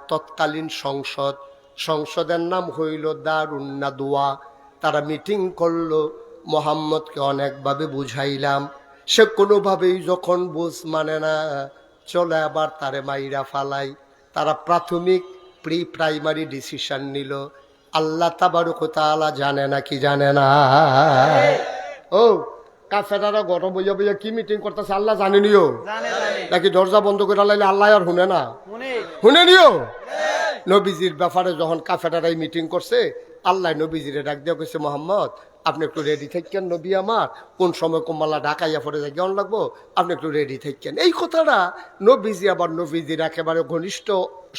তৎকালীন সংসদের নাম হইল দারুন নাদওয়া। তারা মিটিং করলো, মোহাম্মদকে অনেকভাবে বুঝাইলাম, সে কোনোভাবেই যখন বুঝ মানে না, চলে আবার তারে মাইরা ফালাই। তারা প্রাথমিক প্রাইমারি ডিসিশন নিল। আল্লাহ তাবারক ওয়া তাআলা জানে না কি জানে না? ও কাফেরারা গরম বইয়া বইয়া কি মিটিং করতেছে আল্লাহ জানেনিও নাকি? দরজা বন্ধ করে লাইলে আল্লাহ আর শুনে না? শুনে নিও। নবীজির ব্যাপারে যখন কাফেরারাই মিটিং করছে, আল্লাহ নবীজিরে ডাক দিয়ে কইছে, মোহাম্মদ আপনি একটু রেডি থাকেন, নবী আমার কোন সময় কোমাল্লা ঢাকাইয়া পড়ে যায় কেমন লাগবো, আপনি একটু রেডি থাকেন। এই কথাটা নবীজি আবার নবীজির একেবারে ঘনিষ্ঠ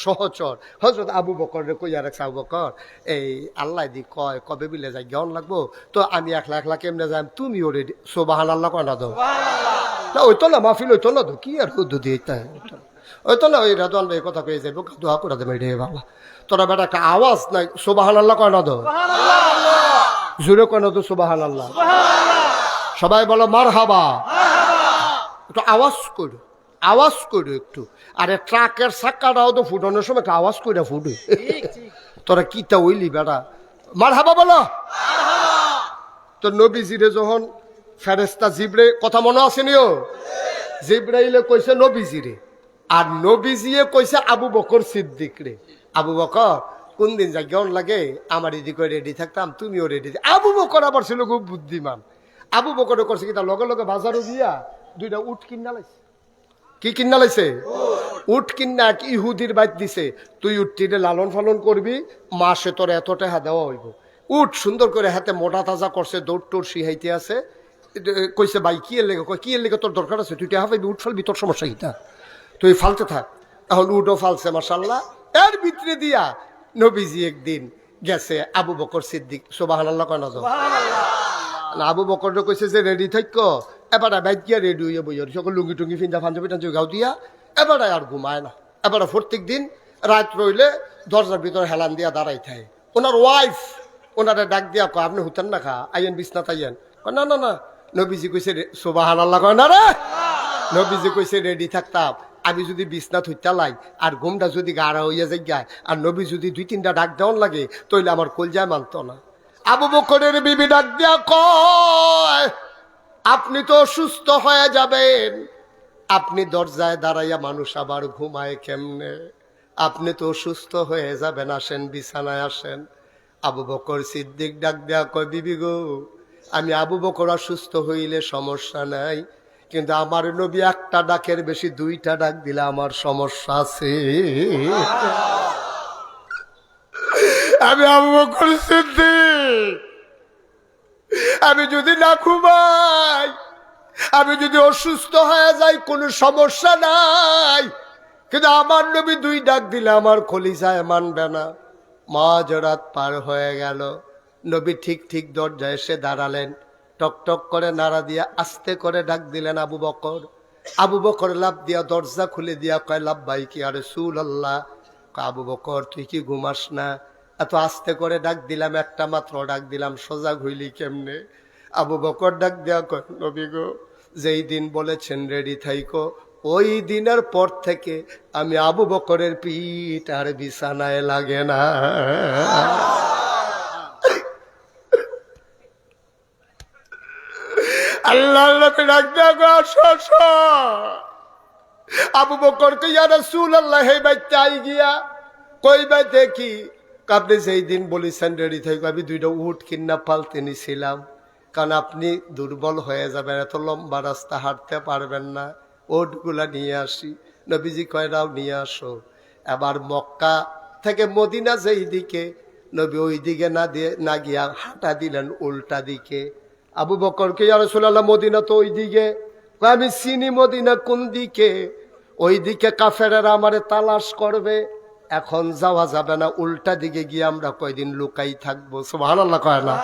সহচর হযরত আবু বকর কইয়া রাখছে, আবু বকর এই আল্লাহ দি কয় কবে বিলে যায় কেমন লাগবো, তো আমি একলা একলা কেমনে যাই, তুমিও রেডি। সুবহানাল্লাহ কয় না? দো না ওই তো না মাহফিল ওই তো না, কি আর হুদু দিয়ে ওই তো না, ওই রাদওয়ান ভাই কথা কয়ে যাইব, দোয়া করে দেবে রে বাবা। তোরা বেটা একটা আওয়াজ নাই, সুবহানাল্লাহ কয় না? দো জোরে কয় না? তো সুবহানাল্লাহ। সবাই বলো মারহাবা। একটু আওয়াজ করো, আওয়াজ করো একটু। আরে ট্রাকের চাক্কাটাও তো ফুটানোর সময় একটা আওয়াজ করে ফুটে। তোরা কিতা হইলি বেটা? মারহাবা বলো। তো নবীজিরে যখন ফেরেশতা জিবরে, কথা মনে আসেনিও, জিবরাইলে কইছে নবীজিরে, আর নবীজিয়ে কইছে আবু বকর সিদ্দিক রে, আবু বকর কোন দিন যা কেমন লাগে আমার এদিকে রেডি থাকতাম, তুমিও রেডি। আবু বকর আবার ছিল খুব বুদ্ধিমান। আবু বকর করছে কি, তার লগে লগে বাজারও দিয়া দুইটা উট কিনা লাইছে। কি কিনা লাইছে? উট কিনা এক ইহুদির বাইত দিছে, তুই উটটিরে লালন পালন করবি, মাসে তোর এত টাকা দেওয়া হইব। উট সুন্দর করে হাতে মোটা তাজা করছে, দৌড় টোর শিহাইতে আছে। কইছে ভাই কি এর লেগে? কি এর লেগে তোর দরকার আছে? তুই টাকা পাইবি, উট ফালবি, তোর সমস্যা কিটা? তুই ফালতে থাক। এখন উটও ফালছে মাশাআল্লাহ। এর ভিতরে দিয়া নবীজি একদিন গেছে আবু বকর সিদ্দিক, সুবহানাল্লাহ কয় না? আবু বকর কইছে যে রেডি থাকো, এবার বাইক গিয়া রেডি হইয়া বইয়া সকল লুঙ্গি টুঙ্গি ফিন্দা পাঞ্জাবি টাঞ্জাবি গাও দিয়া এবার আর ঘুমায় না। এবার প্রত্যেক দিন রাত রইলে দরজার ভিতরে হেলান দিয়া দাঁড়াই থাকে। ওনার ওয়াইফ ওনারে ডাক দিয়া কয়, আপনি হুতেন না খা, আইয়েন বিছনা তাইয়েন। না না না, নবীজি কইছে সুবহানাল্লাহ কয় না রে? নবীজি কইছে রেডি থাকতাম, আমি যদি বিছনা থইতা লাই আর ঘুমটা যদি গাড়া হইয়া যাই আর নবী যদি দুই তিনটা ডাক দেওয়ান লাগে, তইলে আমার কলজায় মানত না। আবু বকরের বিবি ডাক দিয়া কয়, আপনি তো অসুস্থ হয়ে যাবেন, আপনি দরজায় দাঁড়াইয়া মানুষ আবার ঘুমায় কেমনে? আপনি তো অসুস্থ হয়ে যাবেন, আসেন বিছানায় আসেন। আবু বকর সিদ্দিক ডাক দেয়া কয়, বিবি গো, আমি আবু বকর অসুস্থ হইলে সমস্যা নাই, কিন্তু আমার নবী একটা ডাকের বেশি দুইটা ডাক দিলে আমার সমস্যা আছে। আমি আবু বকর সিদ্দিক, আমি যদি না ঘুমাই, আমি যদি অসুস্থ হয়ে যাই কোনো সমস্যা নাই, কিন্তু আমার নবী দুই ডাক দিলে আমার কলিজায় মানবে না। মাঝরাত পার হয়ে গেল, নবী ঠিক ঠিক দরজায় এসে দাঁড়ালেন, টক টক করে নাড়া দিয়া আস্তে করে ডাক দিলেন আবু বকর। আবু বকর লাভ দিয়া দরজা খুলে দিয়া কয়, লাব্বাইকি ইয়া রাসূলুল্লাহ। আবু বকর তুই কি ঘুমাস না? এত আস্তে করে ডাক দিলাম, একটা মাত্র ডাক দিলাম, সজাগ হইলি কেমনে? আবু বকর ডাক দেয়া কয়, নবী গো, যেই দিন বলেছেন রেডি থাইকো, ওই দিনের পর থেকে আমি আবু বকরের পিঠ আর বিছানায় লাগে না। আল্লাহ আল্লাহকে ডাক দেয়া গো, আসো। আবু বকরকে ইয়া রাসূলুল্লাহ হে বাইতে আই গিয়া কই বাইতে কি, আপনি যেই দিন বলেছেন রেডি থাইকো, আমি দুইটা উট কিনা পালতে নিছিলাম, কারণ আপনি দুর্বল হয়ে যাবেন, এত লম্বা রাস্তা হাঁটতে পারবেন না, ওটগুলা নিয়ে আসি। নবীজি কয় নাও নিয়ে আসো। এবার মক্কা থেকে মদিনা যেই দিকে, নবী ওই দিকে না গিয়া হাঁটা দিলেন উল্টা দিকে। আবু বকরকে ইয়া রাসূলুল্লাহ মদিনা তো ওই দিকে, আমি চিনি মদিনা কোন দিকে, ওই দিকে কাফেরেরা আমারে তালাশ করবে, এখন যাওয়া যাবে না, উল্টা দিকে গিয়ে আমরা কয়দিন লুকাই থাকবো। সুবহানাল্লাহ কয় না?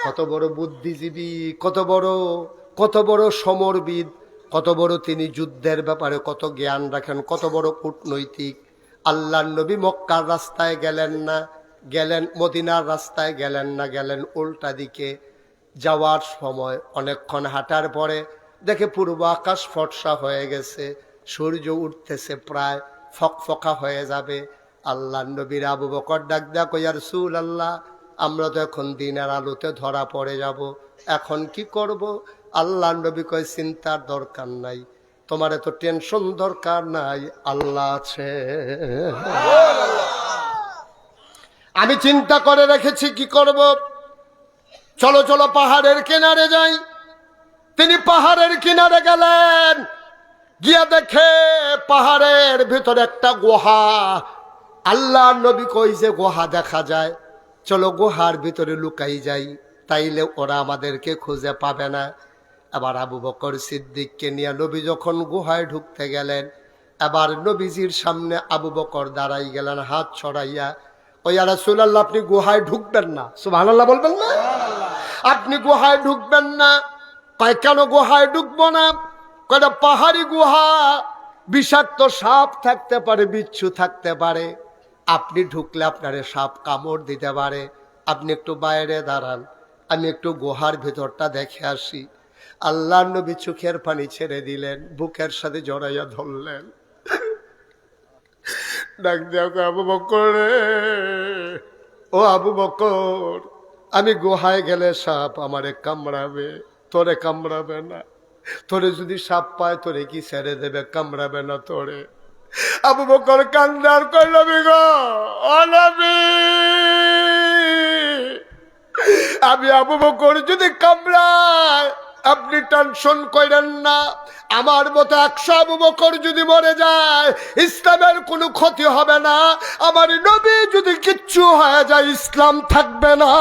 কত বড় বুদ্ধিজীবী, কত বড় সমরবিদ, কত বড় তিনি যুদ্ধের ব্যাপারে কত জ্ঞান রাখেন, কত বড় কূটনৈতিক। আল্লাহর নবী মক্কার রাস্তায় গেলেন না, গেলেন মদিনার রাস্তায় গেলেন না, গেলেন উল্টা দিকে। যাওয়ার সময় অনেকক্ষণ হাঁটার পরে দেখে পূর্ব আকাশ ফর্সা হয়ে গেছে, সূর্য উঠতেছে প্রায় ফকফকা হয়ে যাবে। আল্লাহ নবীর আবু বকর ডাক দেয়া কই, ইয়া রাসূলুল্লাহ, আমরা তো এখন দিনের আলোতে ধরা পড়ে যাব, এখন কি করব? আল্লাহ নবী কয়, চিন্তার দরকার নাই, তোমার এত টেনশন দরকার নাই, আল্লাহ আছে। আমি চিন্তা করে রেখেছি কি করব। চলো চলো পাহাড়ের কিনারে যাই। তিনি পাহাড়ের কিনারে গেলেন, গিয়া দেখে পাহাড়ের ভিতরে একটা গুহা। আল্লাহ নবী কই যে গুহা দেখা যায়, চলো গুহার ভিতরে লুকাই যাই, তাইলে ওরা আমাদেরকে খুঁজে পাবে না। আবার আবু বকর সিদ্দিককে নিয়ে নবী যখন গুহায় ঢুকতে গেলেন, এবার নবীজির সামনে আবু বকর দাঁড়াই গেলেন হাত ছড়াইয়া। ও ইয়া রাসূলুল্লাহ, আপনি গুহায় ঢুকবেন না? সুবহানাল্লাহ বলবেন না? আপনি গুহায় ঢুকবেন না? কয় কেন গুহায় ঢুকবো না? কয়টা পাহাড়ি গুহা, বিষাক্ত সাপ থাকতে পারে, বিচ্ছু থাকতে পারে, আপনি ঢুকলে আপনারে সাপ কামড় দিতে পারে, আপনি একটু বাইরে দাঁড়ান, আমি একটু গুহার ভিতরটা দেখে আসি। আল্লাহ নবী চোখের পানি ছেড়ে দিলেন, বুকের সাথে জড়াইয়া ধরলেন, ডাক দেয়া কয়, আবু বকর রে, ও আবু বকর, আমি গুহায় গেলে সাপ আমারে কামড়াবে, তোরে কামড়াবে না। তোরে যদি সাপ পায় তোরে কি ছেড়ে দেবে? কামড়াবে না তোরে। আবু বকর কান্দার কই, নবী গো, ও নবী, আমি আবু বকর যদি কামড়ায় আপনি টেনশন করেন না, আমার মতো 100 আবু বকর যদি মরে যায় ইসলামের কোনো ক্ষতি হবে না, আমার নবী যদি কিচ্ছু হয়ে যায় ইসলাম থাকবে না।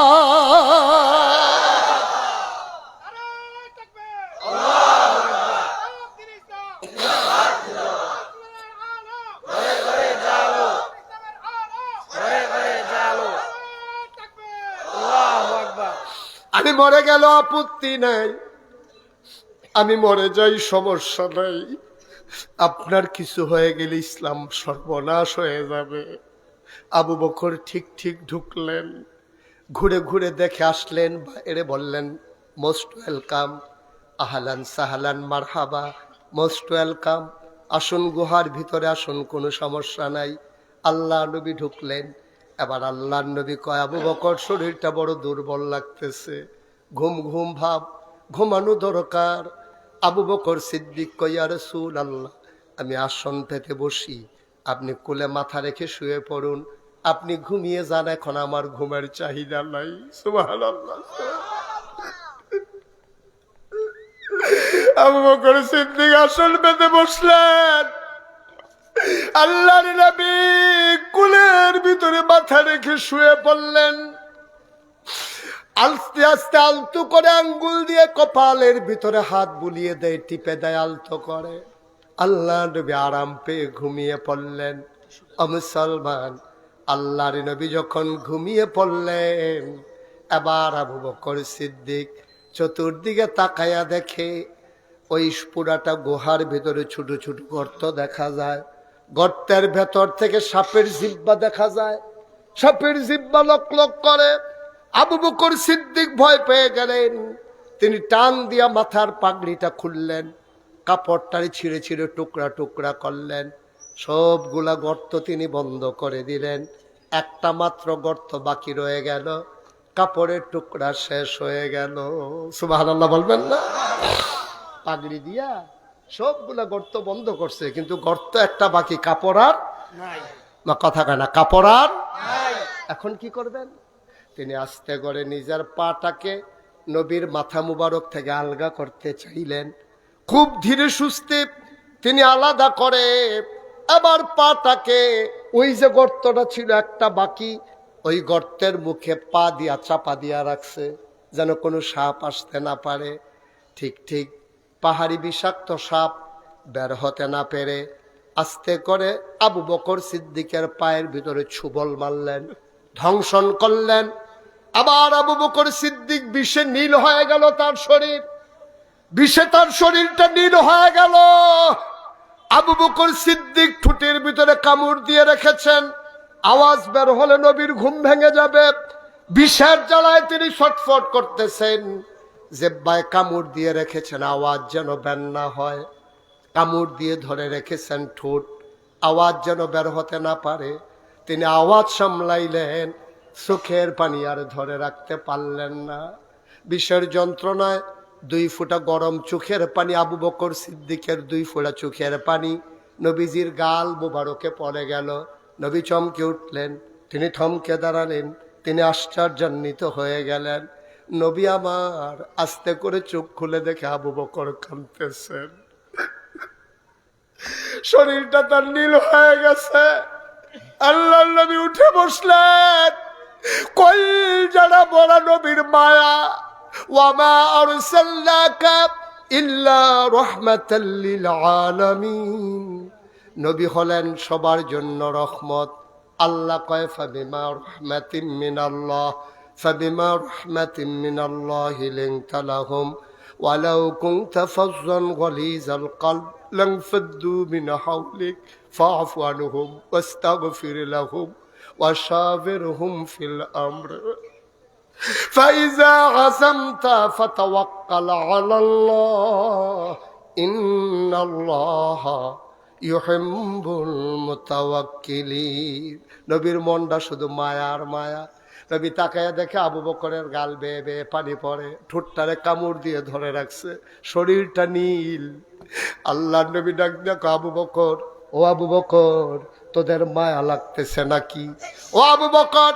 আমি মরে গেল আপত্তি নাই, আমি মরে যাই সমস্যা নাই, আপনার কিছু হয়ে গেলে ইসলাম সর্বনাশ হয়ে যাবে। আবু বকর ঠিক ঠিক ঢুকলেন, ঘুরে ঘুরে দেখে আসলেন, বাইরে বললেন, মোস্ট ওয়েলকাম, আহলান সাহলান মারহাবা, মোস্ট ওয়েলকাম, আসুন গুহার ভিতরে আসুন, কোনো সমস্যা নাই। আল্লাহ নবী ঢুকলেন। এবার আল্লাহ নবী কয়, আবু বকর শরীরটা বড় দুর্বল লাগতেছে, ঘুম ঘুম ভাব, ঘুমানো দরকার। আবু বকর সিদ্দিক কয়, ইয়া রাসূলুল্লাহ, আমি আসন পেতে বসি, আপনি কোলে মাথা রেখে শুয়ে পড়ুন, আপনি ঘুমিয়ে যান, এখন আমার ঘুমের চাহিদা নাই। সুবহানাল্লাহ। আবু বকর সিদ্দিক আসন পেতে বসলেন, আল্লাহর নবী কুলের ভিতরে মাথা রেখে শুয়ে পড়লেন। আস্তে আস্তে আলতো করে আঙ্গুল দিয়ে কপালের ভিতরে হাত বুলিয়ে দেয়, টিপে দেয়, আলতো করে। আল্লাহ নবী আরাম পেয়ে ঘুমিয়ে পড়লেন। মুসলমান, আল্লাহর নবী যখন ঘুমিয়ে পড়লেন, এবার আবু বকর সিদ্দিক চতুর্দিকে তাকায়া দেখে ওই পুরাটা গুহার ভিতরে ছোট ছোট গর্ত দেখা যায়, গর্তের ভেতর থেকে সাপের জিহ্বা দেখা যায়, সাপের জিহ্বা লক লক করে। আবু বকর সিদ্দিক ভয় পেয়ে গেলেন, তিনি টান দিয়া মাথার পাগড়িটা খুললেন, কাপড়টারে ছিঁড়ে ছিঁড়ে টুকরা টুকরা করলেন, সবগুলা গর্ত তিনি বন্ধ করে দিলেন। একটা মাত্র গর্ত বাকি রয়ে গেল, কাপড়ের টুকরা শেষ হয়ে গেল। সুবহানাল্লাহ বলবেন না? পাগড়ি দিয়া সবগুলা গর্ত বন্ধ করছে, কিন্তু গর্ত একটা বাকি, কাপড় আর নাই। না কথা কয় না, কাপড় আর নাই। এখন কি করবেন? তিনি আস্তে করে নিজের পাটাকে নবীর মাথা মুবারক থেকে আলগা করতে চাইলেন। খুব ধীরে সুস্থে তিনি আলাদা করে আবার পাটাকে, ওই যে গর্তটা ছিল একটা বাকি, ওই গর্তের মুখে পা দিয়া চাপা দিয়া রাখছে, যেন কোনো সাপ আসতে না পারে। ঠিক ঠিক পাহাড়ি বিষাক্ত সাপ বের হতে না পেরে আস্তে করে আবু বকর সিদ্দিকের পায়ের ভিতরে ছুবল মারলেন, ধ্বংসন করলেন। আবার আবু বকর সিদ্দিক বিষে নীল হয়ে গেল তার শরীর, বিষে তার শরীরটা নীল হয়ে গেল। আবু বকর সিদ্দিক ঠোঁটের ভিতরে কামড় দিয়ে রেখেছেন, আওয়াজ বের হলে নবীর ঘুম ভেঙে যাবে। বিষের জ্বালায় তিনি ছটফট করতেছেন, জিহ্বায় কামড় দিয়ে রেখেছেন, আওয়াজ যেন বের না হয়, কামড় দিয়ে ধরে রেখেছেন ঠোঁট। আওয়াজ যেন বের হতে না পারে। তিনি আওয়াজ সামলাইলেন, চোখের পানি আর ধরে রাখতে পারলেন না। বিষের যন্ত্রণায় 2 ফোঁটা গরম চোখের পানি, আবু বকর সিদ্দিকের 2 ফোঁটা চোখের পানি নবীজির গাল মোবারকে পড়ে গেল। নবী চমকে উঠলেন, তিনি থমকে দাঁড়ালেন, তিনি আশ্চর্যান্বিত হয়ে গেলেন। নবী আমার আস্তে করে চোখ খুলে দেখে আবু বকর কাঁদতেছেন, শরীরটা তার নীল হয়ে গেছে। আল্লাহর নবী উঠে বসলেন, কই যারা বড় নবীর মায়া, ওয়ামা আরসালনাকা ইল্লা রাহমাতাল লিল আলামিন। নবী হলেন সবার জন্য রহমত। আল্লাহ কয় ফাবিমা রাহমাতিন মিনাল্লাহ ফাবিমা রাহমাতিন মিনাল্লাহি লিনতা লাহুম ওয়ালাউ কুনতা ফাজ্জান গালিজাল কলব লানফাদ্দু মিন হাওলিক ফাআফু আনহুম ওয়াস্তাগফির লাহুম ওয়াশাবিরহুম ফিল আমর فإذا عزمت فتوكل على الله إن الله ইউহিব্বুল মুতাওয়াক্কিলিন। নবীর মনটা শুধু মায়ার মায়া। নবী তাকায়া দেখে আবু বকরের গাল বেয়ে বেয়ে পানি পড়ে, ঠোঁটটারে কামড় দিয়ে ধরে রাখছে, শরীরটা নীল। আল্লাহর নবী ডাক দেখো, আবু বকর, ও আবু বকর, তোদের মায়া লাগতেছে নাকি? ও আবু বকর,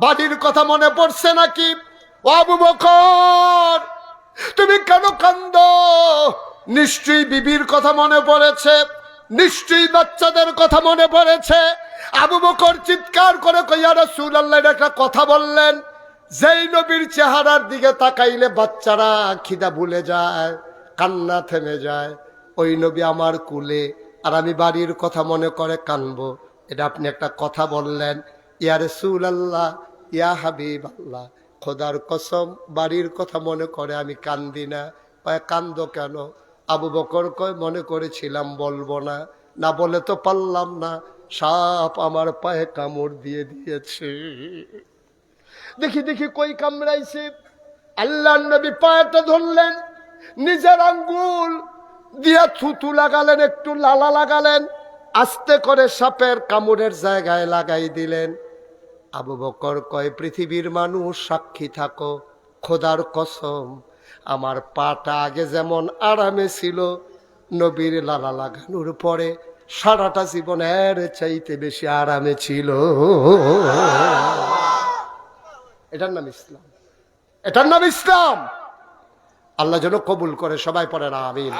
বাড়ির কথা মনে পড়ছে নাকি? ও আবু বকর, তুমি কেন কান্দো? নিশ্চয়ই বিবির কথা মনে পড়েছে, নিশ্চয়ই বাচ্চাদের কথা মনে পড়েছে। আবু বকর চিৎকার করে কই, ইয়া রাসূলুল্লাহ, একটা কথা বললেন, যেই নবীর চেহারার দিকে তাকাইলে বাচ্চারা খিদা ভুলে যায়, কান্না থেমে যায়, ওই নবী আমার কুলে, আর আমি বাড়ির কথা মনে করে কানবো, এটা আপনি একটা কথা বললেন। ইয়া রাসূলুল্লাহ, ইয়া হাবিবাল্লাহ, খোদার কসম, বাড়ির কথা মনে করে আমি কান্দি না। কয় কান্দো কেন? আবু বকর কয়, মনে করেছিলাম বলবো না, না বলে তো পারলাম না, সাপ আমার পায়ে কামড় দিয়ে দিয়েছে। দেখি দেখি কই কামড়াইছে। আল্লাহর নবী পায়েটা ধরলেন, নিজের আঙ্গুল দিয়া থুতু লাগালেন, একটু লালা লাগালেন, আস্তে করে সাপের কামড়ের জায়গায় লাগাই দিলেন। আবু বকর কয়, পৃথিবীর মানুষ সাক্ষী থাকো, খোদার কসম, আমার পাটা আগে যেমন আরামে ছিল, নবীর লালা লাগানোর পরে সারাটা জীবন এর চাইতে বেশি আরামে ছিল। এটার নাম ইসলাম, এটার নাম ইসলাম। আল্লাহ যেন কবুল করে, সবাই পড়ে না আমিন।